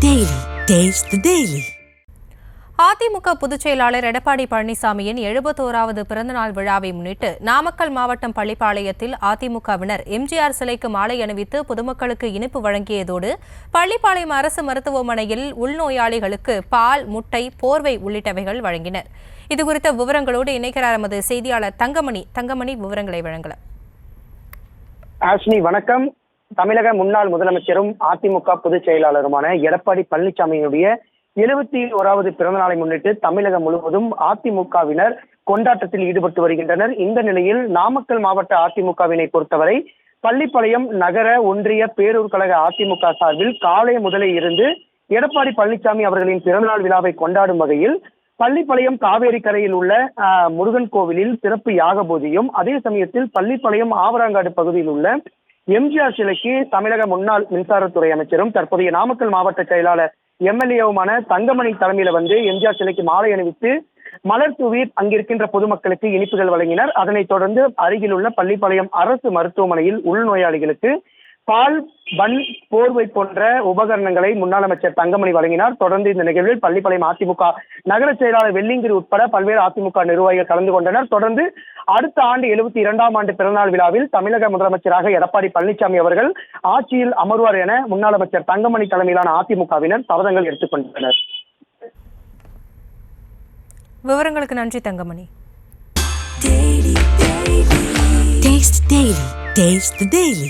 Daily. Taste the Daily. AIADMK பொதுச் செயலாளர் எடப்பாடி பழனிசாமியின் 71வது பிறந்தநாள் விழாவை முன்னிட்டு நாமக்கல் மாவட்டம் பள்ளிப்பாளையத்தில் அதிமுகவினர் எம்ஜிஆர் சிலைக்கு மாலை அணிவித்து பொதுமக்களுக்கு இனிப்பு வழங்கியதோடு பள்ளிப்பாளையம் அரசு மருத்துவமனையில் உள்நோயாளிகளுக்கு பால், முட்டை, போர்வை உள்ளிட்டவைகள் வழங்கினர். இதுகுறித்த விவரங்களோடு இணைக்கிறார் எமது செய்தியாளர் தங்கமணி விவரங்களை வழங்கலாம். ஆஷ்னி, வணக்கம். தமிழக முன்னாள் முதலமைச்சரும் அதிமுக பொதுச் செயலாளருமான எடப்பாடி பழனிசாமியினுடைய 71வது பிறந்த நாளை முன்னிட்டு தமிழகம் முழுவதும் அதிமுகவினர் கொண்டாட்டத்தில் ஈடுபட்டு வருகின்றனர். இந்த நிலையில் நாமக்கல் மாவட்ட அதிமுகவினை பொறுத்தவரை பள்ளிப்பாளையம் நகர ஒன்றிய பேரூர் கழக அதிமுக சார்பில் காலை முதலே இருந்து எடப்பாடி பழனிசாமி அவர்களின் பிறந்தநாள் விழாவை கொண்டாடும் வகையில் பள்ளிப்பாளையம் காவேரி கரையில் உள்ள முருகன் கோவிலில் சிறப்பு யாக பூஜையும், அதே சமயத்தில் பள்ளிப்பாளையம் ஆவராங்காடு பகுதியில் உள்ள எம்ஜிஆர் சிலைக்கு தமிழக முன்னாள் மின்சாரத்துறை அமைச்சரும் தற்போதைய நாமக்கல் மாவட்ட செயலாளர் எம்எல்ஏவுமான தங்கமணி தலைமையில எம்ஜிஆர் சிலைக்கு மாலை அணிவித்து மலர் தூவி அங்கிருக்கின்ற பொதுமக்களுக்கு இனிப்புகள் வழங்கினர். அதனைத் தொடர்ந்து அருகில் உள்ள பள்ளிப்பாளையம் அரசு மருத்துவமனையில் உள்நோயாளிகளுக்கு பால், பன், போர்வை போன்ற உபகரணங்களை முன்னாள் அமைச்சர் தங்கமணி வழங்கினார். தொடர்ந்து இந்த நிகழ்வில் பள்ளிப்பாளையம் அதிமுக நகர செயலாளர் வெள்ளிங்கிரி உட்பட பல்வேறு அதிமுக நிர்வாகிகள் கலந்து கொண்டனர். தொடர்ந்து அடுத்த ஆண்டு 72ஆம் ஆண்டு பிறந்தநாள் விழாவில் தமிழக முதலமைச்சராக எடப்பாடி பழனிசாமி அவர்கள் ஆட்சியில் அமர்வார் என முன்னாள் அமைச்சர் தங்கமணி தலைமையிலான அதிமுகவினர் சபதங்கள் எடுத்துக்கொண்டனர். விவரங்களுக்கு நன்றி தங்கமணி. Taste the Daily.